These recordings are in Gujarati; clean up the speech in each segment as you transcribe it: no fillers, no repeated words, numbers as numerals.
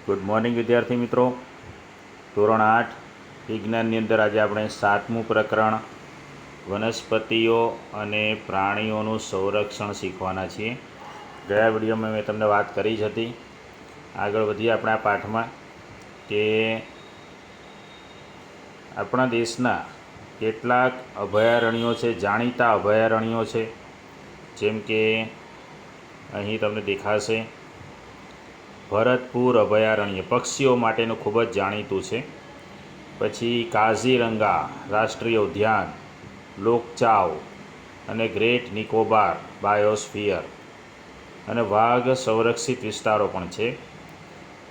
ગુડ મોર્નિંગ વિદ્યાર્થી મિત્રો। ધોરણ 8 વિજ્ઞાનની અંદર આજે આપણે 7મું પ્રકરણ વનસ્પતિઓ અને પ્રાણીઓનું સંરક્ષણ શીખવાના છીએ। ગયા વિડીયોમાં મેં તમને વાત કરી જ હતી। આગળ વધીએ આપણે આ પાઠમાં કે આપણા દેશના કેટલાક અભયારણ્યો છે, જાણીતા અભયારણ્યો છે, જેમ કે અહીં તમને દેખાશે ભરતપુર અભયારણ્ય પક્ષીઓ માટેનું ખૂબ જ જાણીતું છે। પછી કાઝીરંગા રાષ્ટ્રીય ઉદ્યાન, લોકચાવ અને ગ્રેટ નિકોબાર બાયોસ્ફિયર અને વાઘ સંરક્ષિત વિસ્તારો પણ છે।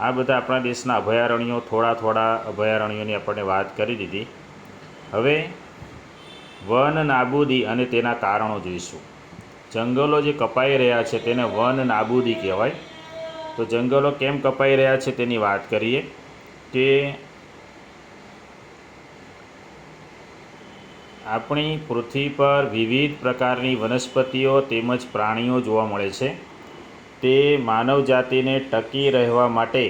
આ બધા આપણા દેશના અભયારણ્યો, થોડા અભયારણ્યોની આપણને વાત કરી દીધી। હવે વન નાબૂદી અને તેના કારણો જોઈશું। જંગલો જે કપાઈ રહ્યા છે તેને વન નાબૂદી કહેવાય। તો જંગલો કેમ કપાઈ રહ્યા છે તેની વાત કરીએ કે આપણી પૃથ્વી પર વિવિધ પ્રકારની વનસ્પતિઓ તેમજ પ્રાણીઓ જોવા મળે છે। તે માનવ જાતિને ટકી રહેવા માટે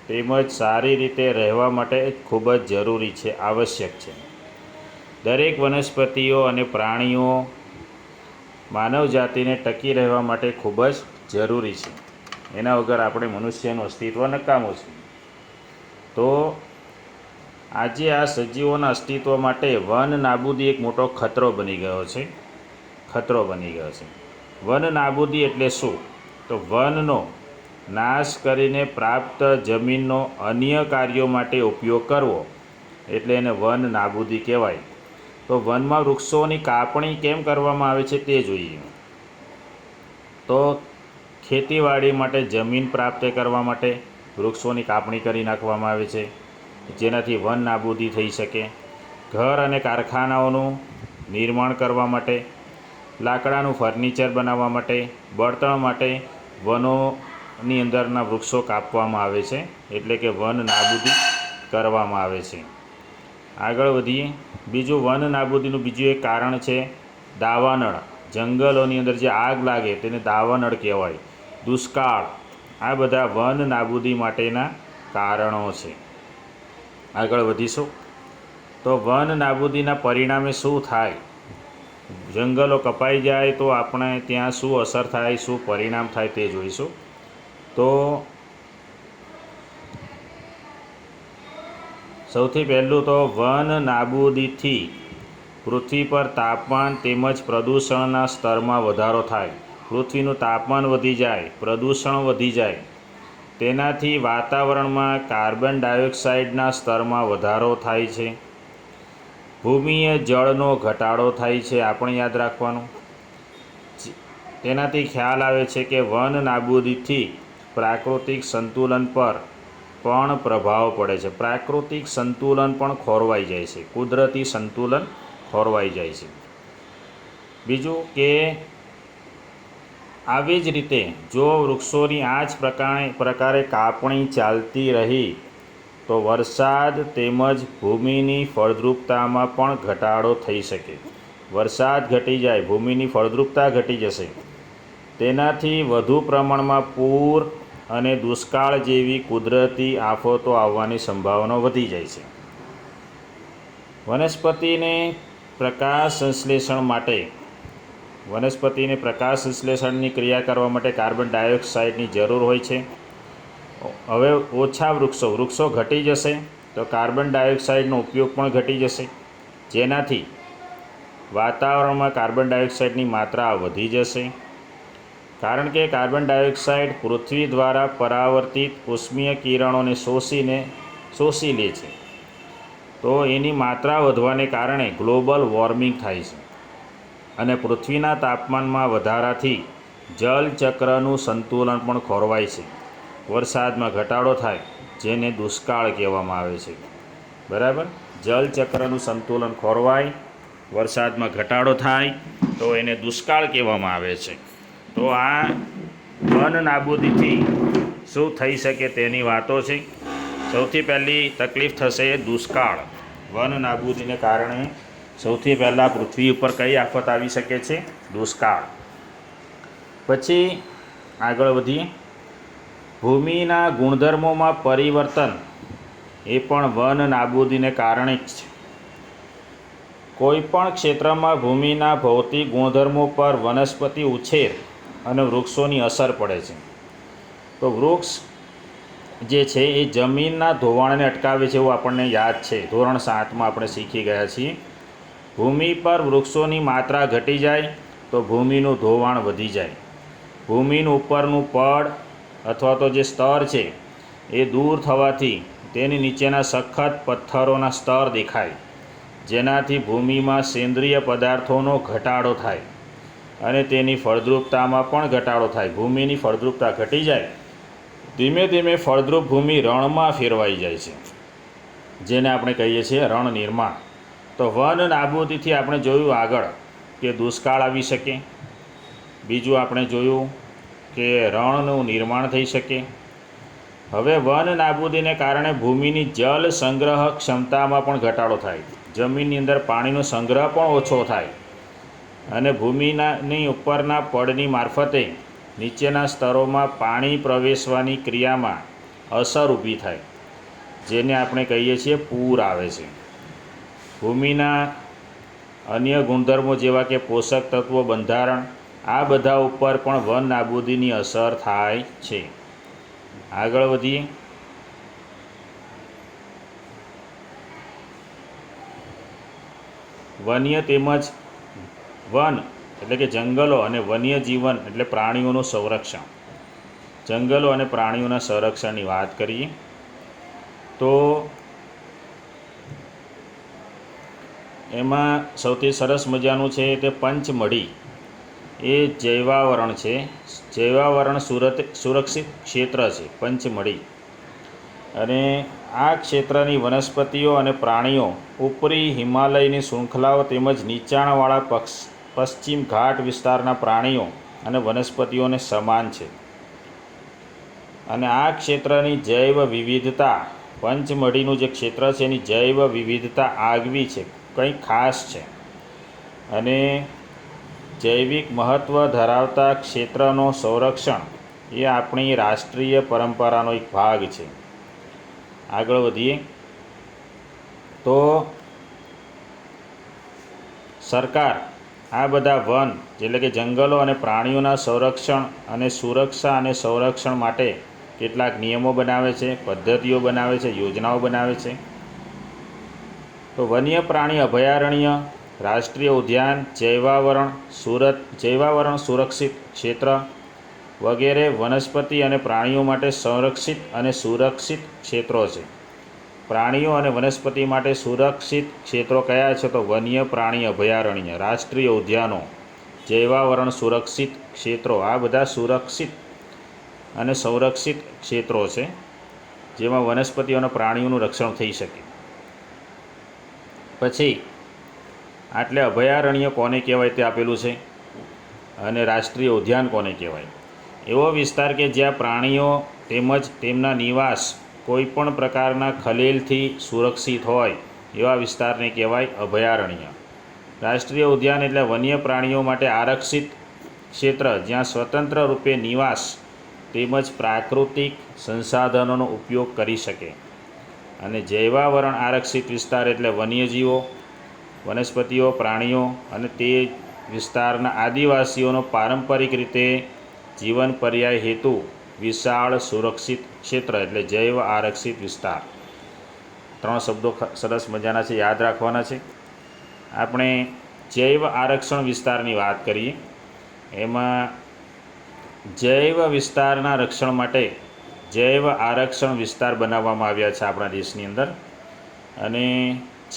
તેમજ સારી રીતે રહેવા માટે ખૂબ જ જરૂરી છે, આવશ્યક છે। દરેક વનસ્પતિઓ અને પ્રાણીઓ માનવ જાતિને ટકી રહેવા માટે ખૂબ જ જરૂરી છે। એના વગર આપણે મનુષ્યનું અસ્તિત્વ નકામું છે। તો આજે આ સજીવોના અસ્તિત્વ માટે વન નાબૂદી એક મોટો ખતરો બની ગયો છે। વન નાબૂદી એટલે શું? તો વનનો નાશ કરીને પ્રાપ્ત જમીનનો અન્ય કાર્યો માટે ઉપયોગ કરવો એટલે એને વન નાબૂદી કહેવાય। તો વનમાં વૃક્ષોની કાપણી કેમ કરવામાં આવે છે તે જોઈએ। તો ખેતીવાડી માટે જમીન પ્રાપ્ત કરવા માટે વૃક્ષોની કાપણી કરી નાખવામાં આવે છે, જેનાથી વન નાબૂદી થઈ શકે। ઘર અને કારખાનાઓનું નિર્માણ કરવા માટે, લાકડાનું ફર્નિચર બનાવવા માટે, બળતણ માટે વનોની અંદરના વૃક્ષો કાપવામાં આવે છે, એટલે કે વન નાબૂદી કરવામાં આવે છે। આગળ વધીએ। બીજું વન નાબૂદીનું બીજું એક કારણ છે દાવાનળ। જંગલોની અંદર જે આગ લાગે તેને દાવાનળ કહેવાય। દુષ્કાળ, આ બધા વન નાબૂદી માટેના કારણો છે। આગળ વધીશું તો વન નાબૂદીના પરિણામે શું થાય? જંગલો કપાઈ જાય તો આપણે ત્યાં શું અસર થાય, શું પરિણામ થાય તે જોઈશું। તો સૌથી પહેલું તો વન નાબૂદીથી પૃથ્વી પર તાપમાન તેમજ પ્રદૂષણના સ્તરમાં વધારો થાય। પૃથ્વીનું તાપમાન વધી જાય, પ્રદૂષણ વધી જાય, તેનાથી વાતાવરણમાં કાર્બન ડાયોક્સાઇડના સ્તરમાં વધારો થાય છે। ભૂમિય જળનો ઘટાડો થાય છે, આપણે યાદ રાખવાનું। તેનાથી ખ્યાલ આવે છે કે વન નાબૂદીથી પ્રાકૃતિક સંતુલન પર પણ પ્રભાવ પડે છે। પ્રાકૃતિક સંતુલન પણ ખોરવાઈ જાય છે, કુદરતી સંતુલન ખોરવાઈ જાય છે। બીજું કે આવી જ રીતે જો વૃક્ષોની આ જ પ્રકારે કાપણી ચાલતી રહી તો વરસાદ તેમજ ભૂમિની ફળદ્રુપતામાં પણ ઘટાડો થઈ શકે। વરસાદ ઘટી જાય, ભૂમિની ફળદ્રુપતા ઘટી જશે, તેનાથી વધુ પ્રમાણમાં પૂર અને દુષ્કાળ જેવી કુદરતી આફતો આવવાની સંભાવના વધી જાય છે। વનસ્પતિને પ્રકાશ સંશ્લેષણની ક્રિયા કરવા માટે કાર્બન ડાયોક્સાઇડની જરૂર હોય છે। હવે ઓછા વૃક્ષો ઘટી જશે તો કાર્બન ડાયોક્સાઇડનો ઉપયોગ પણ ઘટી જશે, જેનાથી વાતાવરણમાં કાર્બન ડાયોક્સાઇડની માત્રા વધી જશે। કારણ કે કાર્બન ડાયોક્સાઇડ પૃથ્વી દ્વારા પરાવર્તિત ઉષ્મીય કિરણોને શોષી લે છે। તો એની માત્રા વધવાને કારણે ગ્લોબલ વોર્મિંગ થાય છે અને પૃથ્વીના તાપમાનમાં વધારાથી જલચક્રનું સંતુલન પણ ખોરવાય છે। વરસાદમાં ઘટાડો થાય, જેને દુષ્કાળ કહેવામાં આવે છે, બરાબર। જલચક્રનું સંતુલન ખોરવાય, વરસાદમાં ઘટાડો થાય તો એને દુષ્કાળ કહેવામાં આવે છે। તો આ વન નાબૂદીથી શું થઈ શકે તેની વાતો છે। સૌથી પહેલી તકલીફ થશે દુષ્કાળ। વન નાબૂદીને કારણે સૌથી પહેલાં પૃથ્વી ઉપર કઈ આફત આવી શકે છે? દુષ્કાળ। પછી આગળ વધીએ ભૂમિના ગુણધર્મોમાં પરિવર્તન એ પણ વન નાબૂદીને કારણે જ છે. કોઈપણ ક્ષેત્રમાં ભૂમિના ભૌતિક ગુણધર્મો પર વનસ્પતિ ઉછેર અને વૃક્ષોની અસર પડે છે. તો વૃક્ષ જે છે એ જમીનના ધોવાણને અટકાવે છે એવું આપણને યાદ છે, ધોરણ 7માં આપણે શીખી ગયા છીએ. ભૂમિ પર વૃક્ષોની માત્રા ઘટી જાય તો ભૂમિનું ધોવાણ વધી જાય. ભૂમિનું ઉપરનું પડ અથવા તો જે સ્તર છે એ દૂર થવાથી તેની નીચેના સખત પથ્થરોના સ્તર દેખાય, જેનાથી ભૂમિમાં સેન્દ્રિય પદાર્થોનો ઘટાડો થાય અને તેની ફળદ્રુપતામાં પણ ઘટાડો થાય. ભૂમિની ફળદ્રુપતા ઘટી જાય, ધીમે ધીમે ફળદ્રુપ ભૂમિ રણમાં ફેરવાઈ જાય છે, જેને આપણે કહીએ છીએ રણ નિર્માણ. તો વન નાબૂદીથી આપણે જોયું આગળ કે દુષ્કાળ આવી શકે. બીજું આપણે જોયું કે રણનું નિર્માણ થઈ શકે. હવે વન નાબૂદીને કારણે ભૂમિની જળ સંગ્રહ ક્ષમતામાં પણ ઘટાડો થાય, જમીનની અંદર પાણીનો સંગ્રહ પણ ઓછો થાય અને ભૂમિની ઉપરના પડની મારફતે નીચેના સ્તરોમાં પાણી પ્રવેશવાની ક્રિયામાં અસર ઊભી થાય, જેને આપણે કહીએ છીએ પૂર આવે છે. ભૂમિના અન્ય ગુણધર્મો જેવા કે પોષક તત્વો, બંધારણ, આ બધા ઉપર પણ વન નાબૂદીની અસર થાય છે. આગળ વધીએ. વન્ય તેમજ વન એટલે કે જંગલો અને વન્ય જીવન એટલે પ્રાણીઓનું સંરક્ષણ. જંગલો અને પ્રાણીઓના સંરક્ષણની વાત કરીએ તો એમાં સૌથી સરસ મજાનું છે તે પંચમઢી એ જૈવાવરણ છે. જૈવાવરણ સુરક્ષિત ક્ષેત્ર છે પંચમઢી, અને આ ક્ષેત્રની વનસ્પતિઓ અને પ્રાણીઓ ઉપરી હિમાલયની શૃંખલાઓ તેમજ નીચાણવાળા પશ્ચિમ ઘાટ વિસ્તારના પ્રાણીઓ અને વનસ્પતિઓને સમાન છે. અને આ ક્ષેત્રની જૈવ વિવિધતા, પંચમઢીનું જે ક્ષેત્ર છે એની જૈવ વિવિધતા આગવી છે, કંઈક ખાસ છે. અને જૈવિક મહત્ત્વ ધરાવતા ક્ષેત્રનો સંરક્ષણ એ આપણી રાષ્ટ્રીય પરંપરાનો એક ભાગ છે. આગળ વધીએ તો સરકાર આ બધા વન એટલે કે જંગલો અને પ્રાણીઓના સંરક્ષણ અને સુરક્ષા અને સંરક્ષણ માટે કેટલાક નિયમો બનાવે છે, પદ્ધતિઓ બનાવે છે, યોજનાઓ બનાવે છે. તો વન્ય પ્રાણી અભયારણ્ય, રાષ્ટ્રીય ઉદ્યાન, જૈવાવરણ સુરક્ષિત ક્ષેત્ર વગેરે વનસ્પતિ અને પ્રાણીઓ માટે સંરક્ષિત અને સુરક્ષિત ક્ષેત્રો છે. પ્રાણીઓ અને વનસ્પતિ માટે સુરક્ષિત ક્ષેત્રો કયા છે? તો વન્ય પ્રાણી અભયારણ્ય, રાષ્ટ્રીય ઉદ્યાનો, જૈવાવરણ સુરક્ષિત ક્ષેત્રો, આ બધા સુરક્ષિત અને સંરક્ષિત ક્ષેત્રો છે જેમાં વનસ્પતિઓ અને પ્રાણીઓનું રક્ષણ થઈ શકે. પછી આટલે અભયારણ્ય કોને કહેવાય તે આપેલું છે, અને રાષ્ટ્રીય ઉદ્યાન કોને કહેવાય? એવો વિસ્તાર કે જ્યાં પ્રાણીઓ તેમજ તેમના નિવાસ કોઈપણ પ્રકારના ખલેલથી સુરક્ષિત હોય એવા વિસ્તારને કહેવાય અભયારણ્ય. રાષ્ટ્રીય ઉદ્યાન એટલે વન્ય પ્રાણીઓ માટે આરક્ષિત ક્ષેત્ર જ્યાં સ્વતંત્ર રૂપે નિવાસ તેમજ પ્રાકૃતિક સંસાધનોનો ઉપયોગ કરી શકે. અને જૈવાવરણ આરક્ષિત વિસ્તાર એટલે વન્યજીવો, વનસ્પતિઓ, પ્રાણીઓ અને તે વિસ્તારના આદિવાસીઓનો પારંપરિક રીતે જીવન પર્યાય હેતુ વિશાળ સુરક્ષિત ક્ષેત્ર એટલે જૈવ આરક્ષિત વિસ્તાર. 3 શબ્દો સરસ મજાના છે, યાદ રાખવાના છે. આપણે જૈવ આરક્ષણ વિસ્તારની વાત કરીએ. એમાં જૈવ વિસ્તારના રક્ષણ માટે જૈવ આરક્ષણ વિસ્તાર બનાવવામાં આવ્યા છે આપણા દેશની અંદર. અને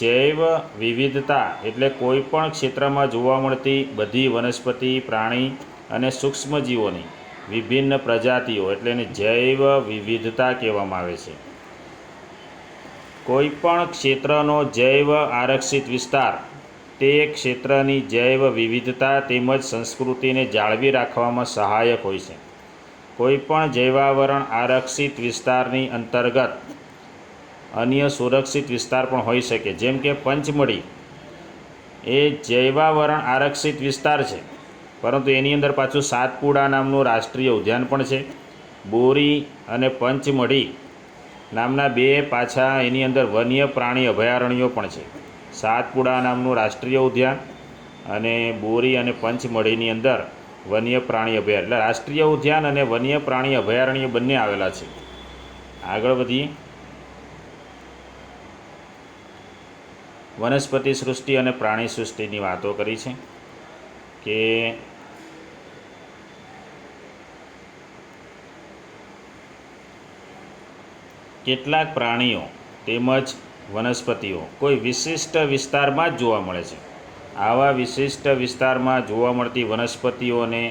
જૈવ વિવિધતા એટલે કોઈપણ ક્ષેત્રમાં જોવા મળતી બધી વનસ્પતિ, પ્રાણી અને સૂક્ષ્મજીવોની વિભિન્ન પ્રજાતિઓ એટલે એને જૈવ વિવિધતા કહેવામાં આવે છે. કોઈપણ ક્ષેત્રનો જૈવ આરક્ષિત વિસ્તાર તે ક્ષેત્રની જૈવ વિવિધતા તેમજ સંસ્કૃતિને જાળવી રાખવામાં સહાયક હોય છે. કોઈપણ જૈવાવરણ આરક્ષિત વિસ્તારની અંતર્ગત અન્ય સુરક્ષિત વિસ્તાર પણ હોઈ શકે, જેમ કે પંચમઢી એ જૈવાવરણ આરક્ષિત વિસ્તાર છે, પરંતુ એની અંદર પાછું સાતપુડા નામનું રાષ્ટ્રીય ઉદ્યાન પણ છે. બોરી અને પંચમઢી નામના બે પાછા એની અંદર વન્ય પ્રાણી અભયારણ્યો પણ છે. સાતપુડા નામનું રાષ્ટ્રીય ઉદ્યાન અને બોરી અને પંચમઢીની અંદર વન્ય પ્રાણી અભયારણ્ય, એટલે રાષ્ટ્રીય ઉદ્યાન અને વન્ય પ્રાણી અભયારણ્ય બંને આવેલા છે. આગળ વધીએ. વનસ્પતિ સૃષ્ટિ અને પ્રાણી સૃષ્ટિની વાતો કરી છે કે કેટલાક પ્રાણીઓ તેમજ વનસ્પતિઓ કોઈ વિશિષ્ટ વિસ્તારમાં જ જોવા મળે છે. આવા વિશિષ્ટ વિસ્તારમાં જોવા મળતી વનસ્પતિઓને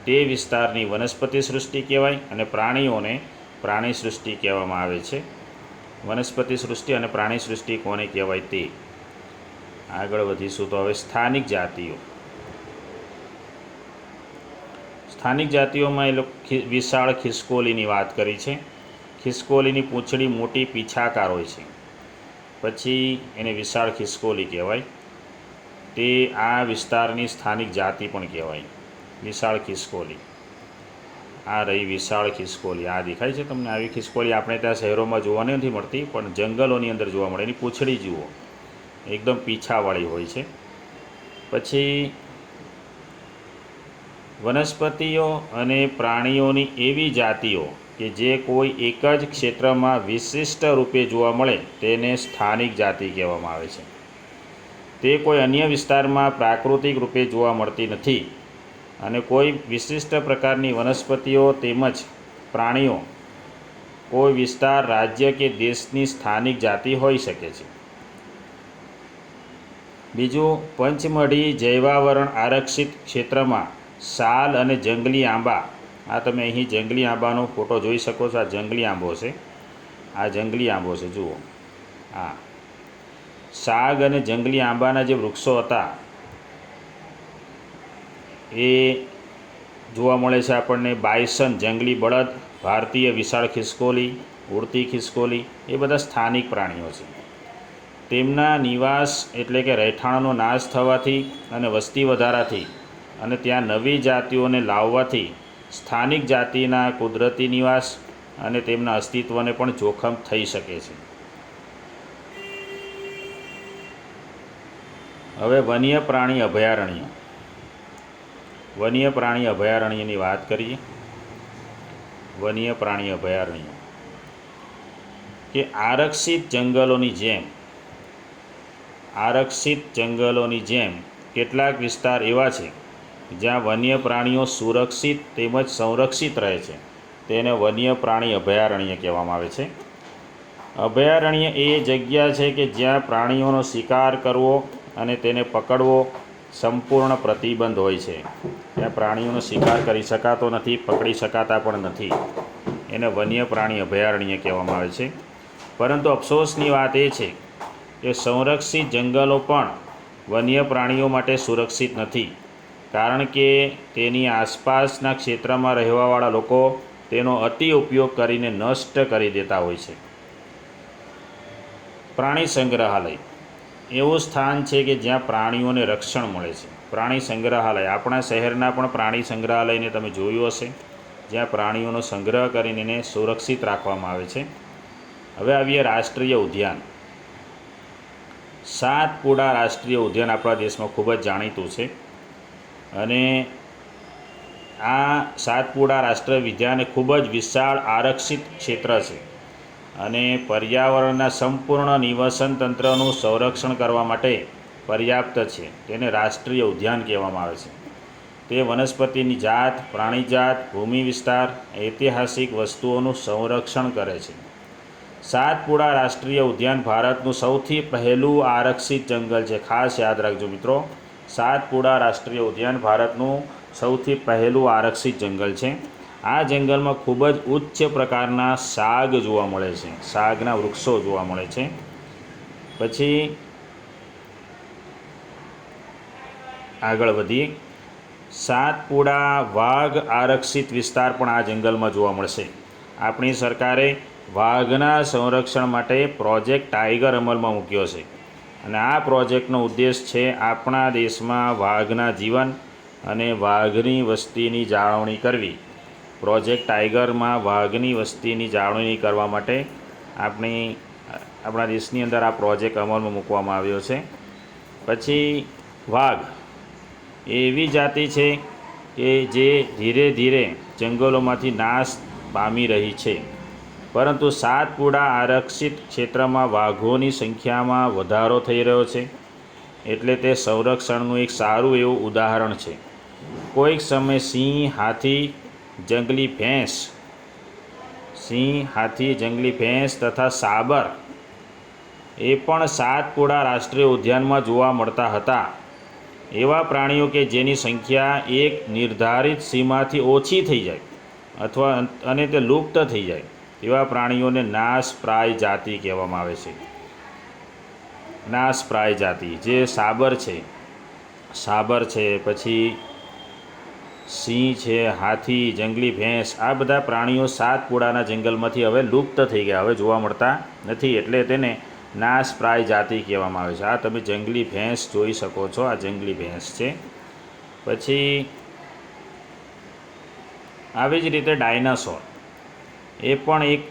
તે વિસ્તારની વનસ્પતિ સૃષ્ટિ કહેવાય અને પ્રાણીઓને પ્રાણી સૃષ્ટિ કહેવામાં આવે છે. વનસ્પતિ સૃષ્ટિ અને પ્રાણી સૃષ્ટિ કોને કહેવાય તે. આગળ વધીશું તો હવે સ્થાનિક જાતિઓ. સ્થાનિક જાતિઓમાં એ લોકો વિશાળ ખિસકોલીની વાત કરી છે. ખિસકોલીની પૂંછડી મોટી પીછાકાર હોય છે, પછી એને વિશાળ ખિસકોલી કહેવાય. તે આ વિસ્તારની સ્થાનિક જાતિ પણ કહેવાય, વિશાળ ખિસકોલી. આ રહી વિશાળ ખિસકોલી. આ દેખાય છે તમને? આવી ખિસકોલી આપણે ત્યાં શહેરોમાં જોવા નથી મળતી, પણ જંગલોની અંદર જોવા મળે. એની પૂંછડી જુઓ, એકદમ પીછાવાળી હોય છે. પછી વનસ્પતિઓ અને પ્રાણીઓની એવી જાતિઓ કે જે કોઈ એક જ ક્ષેત્રમાં વિશિષ્ટ રૂપે જોવા મળે તેને સ્થાનિક જાતિ કહેવામાં આવે છે. તે કોઈ અન્ય વિસ્તારમાં પ્રાકૃતિક રૂપે જોવા મળતી નથી અને કોઈ વિશિષ્ટ પ્રકારની વનસ્પતિઓ તેમજ પ્રાણીઓ કોઈ વિસ્તાર, રાજ્ય કે દેશની સ્થાનિક જાતિ હોઈ શકે છે. બીજું, પંચમઢી જૈવાવરણ આરક્ષિત ક્ષેત્રમાં સાલ અને જંગલી આંબા. આ તમે અહીં જંગલી આંબાનો ફોટો જોઈ શકો છો. આ જંગલી આંબો છે, આ જંગલી આંબો છે, જુઓ. હા, સાગ અને જંગલી આંબાના જે વૃક્ષો હતા એ જોવા મળે છે આપણને. બાયસન જંગલી બળદ, ભારતીય વિશાળ ખિસકોલી, ઉડતી ખિસકોલી, એ બધા સ્થાનિક પ્રાણીઓ છે. તેમના નિવાસ એટલે કે રહેઠાણનો નાશ થવાથી અને વસ્તી વધારાથી અને ત્યાં નવી જાતિઓને લાવવાથી સ્થાનિક જાતિના કુદરતી નિવાસ અને તેમના અસ્તિત્વને પણ જોખમ થઈ શકે છે. હવે વન્ય પ્રાણી અભયારણ્ય. વન્ય પ્રાણી અભયારણ્યની વાત કરીએ. વન્ય પ્રાણી અભયારણ્ય કે આરક્ષિત જંગલોની જેમ કેટલાક વિસ્તાર એવા છે જ્યાં વન્ય પ્રાણીઓ સુરક્ષિત તેમજ સંરક્ષિત રહે છે. તેને વન્ય પ્રાણી અભયારણ્ય કહેવામાં આવે છે. અભયારણ્ય એ જગ્યા છે કે જ્યાં પ્રાણીઓનો શિકાર કરવો અને તેને પકડવો સંપૂર્ણ પ્રતિબંધ હોય છે. ત્યાં પ્રાણીઓનો શિકાર કરી શકાતો નથી, પકડી શકાતા પણ નથી. એને વન્ય પ્રાણી અભયારણ્ય કહેવામાં આવે છે. પરંતુ અફસોસની વાત એ છે કે સંરક્ષિત જંગલો પણ વન્ય પ્રાણીઓ માટે સુરક્ષિત નથી, કારણ કે તેની આસપાસના ક્ષેત્રમાં રહેવાવાળા લોકો તેનો અતિ ઉપયોગ કરીને નષ્ટ કરી દેતા હોય છે. પ્રાણી સંગ્રહાલય એવું સ્થાન છે કે જ્યાં પ્રાણીઓને રક્ષણ મળે છે. પ્રાણી સંગ્રહાલય, આપણા શહેરના પણ પ્રાણી સંગ્રહાલયને તમે જોયું હશે, જ્યાં પ્રાણીઓનો સંગ્રહ કરીને એને સુરક્ષિત રાખવામાં આવે છે. હવે આવીએ રાષ્ટ્રીય ઉદ્યાન. સાતપુડા રાષ્ટ્રીય ઉદ્યાન આપણા દેશમાં ખૂબ જ જાણીતું છે અને આ સાતપુડા રાષ્ટ્રીય ઉદ્યાન એ ખૂબ જ વિશાળ આરક્ષિત ક્ષેત્ર છે અને પર્યાવરણના સંપૂર્ણ નિવસન તંત્રનું સંરક્ષણ કરવા માટે પર્યાપ્ત છે. તેને રાષ્ટ્રીય ઉદ્યાન કહેવામાં આવે છે. તે વનસ્પતિની જાત, પ્રાણીજાત, ભૂમિ વિસ્તાર, ઐતિહાસિક વસ્તુઓનું સંરક્ષણ કરે છે. સાતપુડા રાષ્ટ્રીય ઉદ્યાન ભારતનું સૌથી પહેલું આરક્ષિત જંગલ છે. ખાસ યાદ રાખજો મિત્રો, સાતપુડા રાષ્ટ્રીય ઉદ્યાન ભારતનું સૌથી પહેલું આરક્ષિત જંગલ છે. આ જંગલમાં ખૂબ જ ઉચ્ચ પ્રકારના સાગ જોવા મળે છે. સાગના વૃક્ષો જોવા મળે છે. પછી આગળ વધીએ. સાતપુડા વાઘ આરક્ષિત વિસ્તાર પણ આ જંગલમાં જોવા મળશે. આપણી સરકારે વાઘના સંરક્ષણ માટે પ્રોજેક્ટ ટાઈગર અમલમાં મૂક્યો છે અને આ પ્રોજેક્ટનો ઉદ્દેશ છે આપણા દેશમાં વાઘના જીવન અને વાઘની વસ્તીની જાળવણી કરવી પ્રોજેક્ટ ટાઈગરમાં વાઘની વસ્તીની જાળવણી કરવા માટે આપણા દેશની અંદર આ પ્રોજેક્ટ અમલમાં મૂકવામાં આવ્યો છે. પછી વાઘ એવી જાતિ છે કે જે ધીરે ધીરે જંગલોમાંથી નાશ પામી રહી છે, પરંતુ સાતપુડા આરક્ષિત ક્ષેત્રમાં વાઘોની સંખ્યામાં વધારો થઈ રહ્યો છે, એટલે તે સંરક્ષણનું એક સારું એવું ઉદાહરણ છે. કોઈક સમય સિંહ, હાથી, જંગલી ભેંસ તથા સાબર એ પણ સાતપુડા રાષ્ટ્રીય ઉદ્યાનમાં જોવા મળતા હતા. એવા પ્રાણીઓ કે જેની સંખ્યા એક નિર્ધારિત સીમાથી ઓછી થઈ જાય અને તે લુપ્ત થઈ જાય, એવા પ્રાણીઓને નાશપ્રાય જાતિ કહેવામાં આવે છે. નાશપ્રાય જાતિ જે સાબર છે, પછી સિંહ છે, હાથી, જંગલી ભેંસ, આ બધા પ્રાણીઓ સાતપુડાના જંગલમાંથી હવે લુપ્ત થઈ ગયા, હવે જોવા મળતા નથી, એટલે તેને નાશપ્રાય જાતિ કહેવામાં આવે છે. આ તમે જંગલી ભેંસ જોઈ શકો છો, આ જંગલી ભેંસ છે. પછી આવી જ રીતે ડાયનાસોર એ પણ એક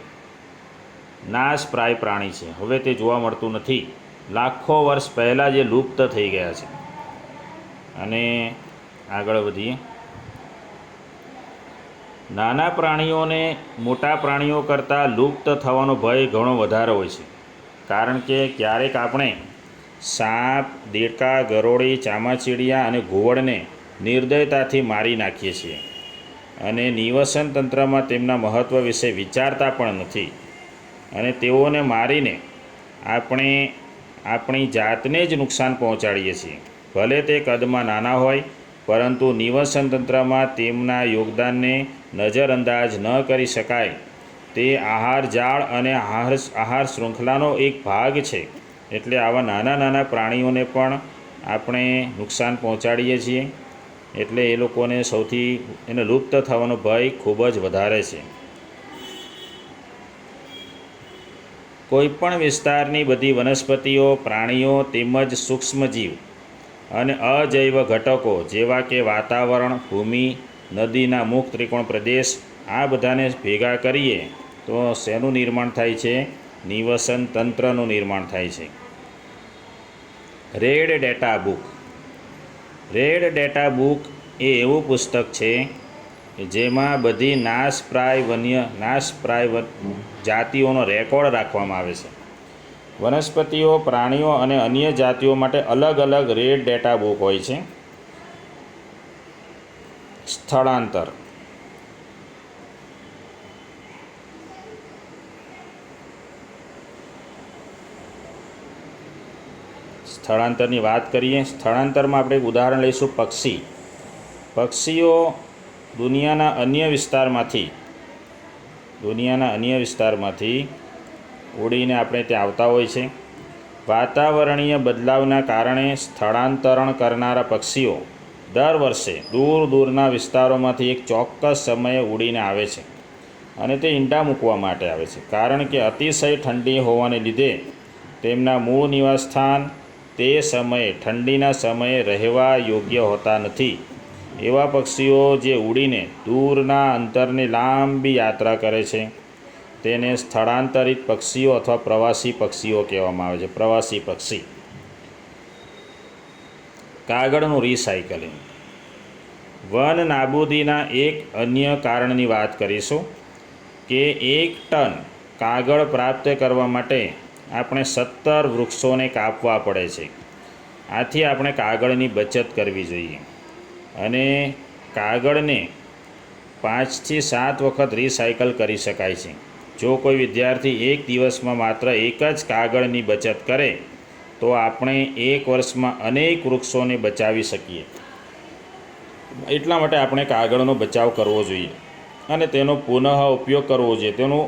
નાશપ્રાય પ્રાણી છે, હવે તે જોવા મળતું નથી. લાખો વર્ષ પહેલાં જે લુપ્ત થઈ ગયા છે. અને આગળ વધીએ. નાના પ્રાણીઓને મોટા પ્રાણીઓ કરતાં લુપ્ત થવાનો ભય ઘણો વધારે હોય છે, કારણ કે ક્યારેક આપણે સાપ, દેડકા, ગરોળી, ચામાચીડિયા અને ઘુવડને નિર્દયતાથી મારી નાખીએ છીએ અને નિવસન તંત્રમાં તેમના મહત્ત્વ વિશે વિચારતા પણ નથી, અને તેઓને મારીને આપણે આપણી જાતને જ નુકસાન પહોંચાડીએ છીએ. ભલે તે કદમાં નાના હોય, પરંતુ નિવસન તંત્રમાં તેમના યોગદાનને નજરઅંદાજ ન કરી શકાય. તે આહાર જાળ અને આહાર શૃંખલાનો એક ભાગ છે, એટલે આવા નાના પ્રાણીઓને પણ આપણે નુકસાન પહોંચાડીએ છીએ, એટલે એ લોકોને એને લુપ્ત થવાનો ભય ખૂબ જ વધારે છે. કોઈપણ વિસ્તારની બધી વનસ્પતિઓ, પ્રાણીઓ તેમજ સૂક્ષ્મજીવ અને અજૈવ ઘટકો જેવા કે વાતાવરણ, ભૂમિ, નદીના મુખ ત્રિકોણ પ્રદેશ, આ બધાને ભેગા કરીએ તો શેનું નિર્માણ થાય છે? નિવસન તંત્રનું નિર્માણ થાય છે. રેડ ડેટા બુક એ એવું પુસ્તક છે જેમાં બધી નાશપ્રાય જાતિઓનો રેકોર્ડ રાખવામાં આવે છે. વનસ્પતિઓ, પ્રાણીઓ અને અન્ય જાતિઓ માટે અલગ અલગ રેડ ડેટા બુક હોય છે. સ્થળાંતરની વાત કરીએ. સ્થળાંતરમાં આપણે એક ઉદાહરણ લઈશું. પક્ષીઓ દુનિયાના અન્ય વિસ્તારમાંથી ઉડીને આપણે ત્યાં આવતા હોય છે. વાતાવરણીય બદલાવના કારણે સ્થળાંતરણ કરનારા પક્ષીઓ દર વર્ષે દૂરના વિસ્તારોમાંથી એક ચોક્કસ સમયે ઉડીને આવે છે, અને તે ઈંડા મૂકવા માટે આવે છે. કારણ કે અતિશય ઠંડી હોવાને લીધે તેમના મૂળ નિવાસસ્થાન તે સમયે ઠંડીના સમયે રહેવા યોગ્ય હોતા નથી. એવા પક્ષીઓ જે ઉડીને દૂરના અંતરની લાંબી યાત્રા કરે છે તેને સ્થળાંતરિત પક્ષીઓ અથવા પ્રવાસી પક્ષીઓ કહેવામાં આવે છે. પ્રવાસી પક્ષી. કાગળનું રિસાયકલિંગ. વન નાબૂદીના એક અન્ય કારણની વાત કરીશું કે 1 ટન કાગળ પ્રાપ્ત કરવા માટે આપણે 17 વૃક્ષોને કાપવા પડે છે. આથી આપણે કાગળની બચત કરવી જોઈએ, અને કાગળને 5 થી 7 વખત રિસાયકલ કરી શકાય છે. જો કોઈ વિદ્યાર્થી એક દિવસમાં માત્ર એક જ કાગળની બચત કરે તો આપણે 1 વર્ષમાં અનેક વૃક્ષોને બચાવી શકીએ. એટલા માટે આપણે કાગળનો બચાવ કરવો જોઈએ અને તેનો પુનઃ ઉપયોગ કરવો જોઈએ, તેનું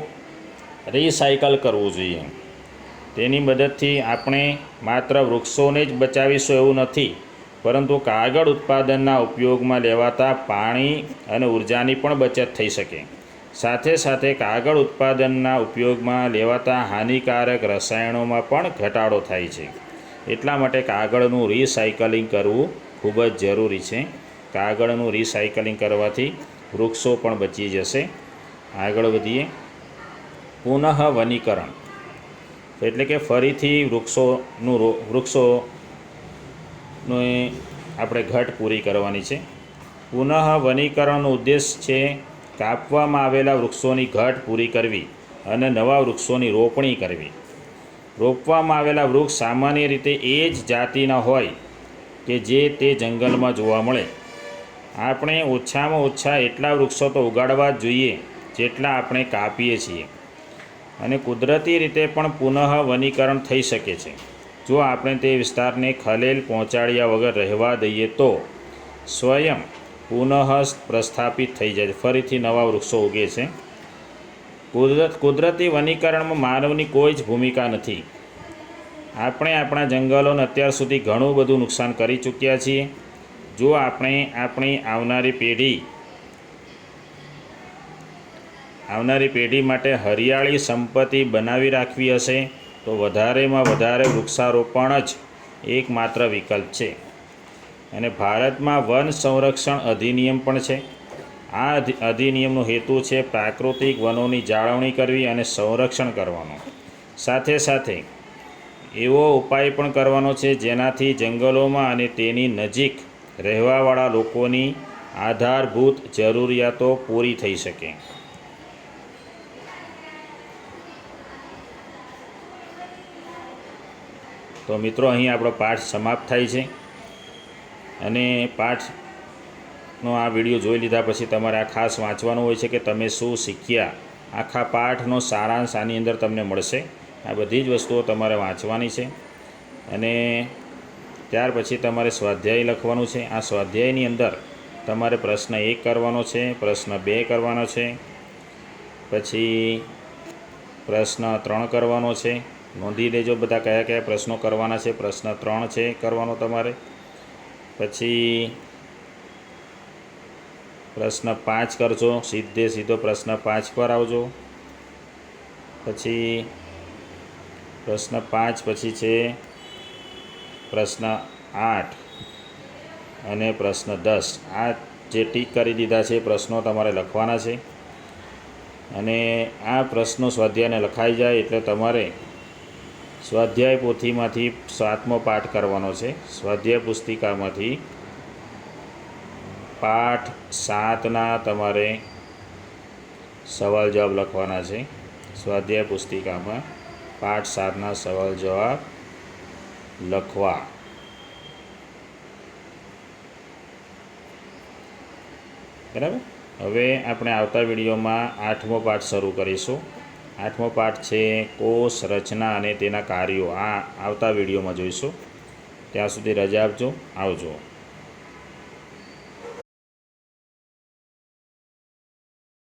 રિસાયકલ કરવું જોઈએ. તેની મદદથી આપણે માત્ર વૃક્ષોને જ બચાવીશું એવું નથી, પરંતુ કાગળ ઉત્પાદનના ઉપયોગમાં લેવાતા પાણી અને ઉર્જાની પણ બચત થઈ શકે. સાથે સાથે કાગળ ઉત્પાદનના ઉપયોગમાં લેવાતા હાનિકારક રસાયણોમાં પણ ઘટાડો થાય છે. એટલા માટે કાગળનું રિસાયકલિંગ કરવું ખૂબ જ જરૂરી છે. કાગળનું રિસાયકલિંગ કરવાથી વૃક્ષો પણ બચી જશે. આગળ વધીએ. પુનઃ વનીકરણ એટલે કે ફરીથી વૃક્ષોનું આપણે ઘટ પૂરી કરવાની છે. પુનઃ વનીકરણનો ઉદ્દેશ છે કાપવામાં આવેલા વૃક્ષોની ઘટ પૂરી કરવી અને નવા વૃક્ષોની રોપણી કરવી. રોપવામાં આવેલા વૃક્ષ સામાન્ય રીતે એ જ જાતિના હોય કે જે તે જંગલમાં જોવા મળે. આપણે ઓછામાં ઓછા એટલા વૃક્ષો તો ઉગાડવા જ જોઈએ જેટલા આપણે કાપીએ છીએ. અને કુદરતી રીતે પણ પુનઃ વનીકરણ થઈ શકે છે. જો આપણે તે વિસ્તારને ખલેલ પહોંચાડ્યા વગર રહેવા દઈએ તો સ્વયં પુનઃ પ્રસ્થાપિત થઈ જાય, ફરીથી નવા વૃક્ષો ઉગે છે. કુદરતી વનીકરણમાં માનવની કોઈ જ ભૂમિકા નથી. આપણે આપણા જંગલોને અત્યાર સુધી ઘણું બધું નુકસાન કરી ચૂક્યા છીએ. જો આપણે આપણી આવનારી પેઢી માટે હરિયાળી સંપત્તિ બનાવી રાખવી હશે તો વધારેમાં વધારે વૃક્ષારોપણ જ એકમાત્ર વિકલ્પ છે. અને ભારતમાં વન સંરક્ષણ અધિનિયમ પણ છે. આ અધિનિયમનો હેતુ છે પ્રાકૃતિક વનોની જાળવણી કરવી અને સંરક્ષણ કરવાનો. સાથે સાથે એવો ઉપાય પણ કરવાનો છે જેનાથી જંગલોમાં અને તેની નજીક રહેવાવાળા લોકોની આધારભૂત જરૂરિયાતો પૂરી થઈ શકે. તો મિત્રો, અહીં આપણો પાઠ સમાપ્ત થાય છે. અને પાઠનો આ વિડીયો જોઈ લીધા પછી તમારે આ ખાસ વાંચવાનું હોય છે કે તમે શું શીખ્યા. આખા પાઠનો સારાંશ આની અંદર તમને મળશે. આ બધી જ વસ્તુઓ તમારે વાંચવાની છે. અને ત્યાર પછી તમારે સ્વાધ્યાય લખવાનું છે. આ સ્વાધ્યાયની અંદર તમારે પ્રશ્ન 1 કરવાનો છે, પ્રશ્ન 2 કરવાનો છે, પછી પ્રશ્ન 3 કરવાનો છે. નોંધી લેજો બધા કયા કયા પ્રશ્નો કરવાના છે. પ્રશ્ન 3 છે કરવાનો તમારે. પછી પ્રશ્ન 5 કરજો. સીધો પ્રશ્ન 5 પર આવજો. પછી પ્રશ્ન 5 પછી છે પ્રશ્ન 8 અને પ્રશ્ન 10. આ જે ટીક કરી દીધા છે પ્રશ્નો તમારે લખવાના છે. અને આ પ્રશ્નો સ્વાધ્યાયને લખાઈ જાય એટલે તમારે સ્વાધ્યાય પોથીમાંથી 7મો પાઠ કરવાનો છે. સ્વાધ્યાય પુસ્તિકામાંથી પાઠ 7ના તમારે સવાલ જવાબ લખવાના છે. સ્વાધ્યાય પુસ્તિકામાં પાઠ 7ના સવાલ જવાબ લખવા. બરાબર. હવે આપણે આવતા વિડીયોમાં 8મો પાઠ શરૂ કરીશું. 8મો પાઠ છે કોષ રચના અને તેના કાર્યો. આ આવતા વિડીયોમાં જોઈશું. ત્યાં સુધી રજા આપજો. આવજો.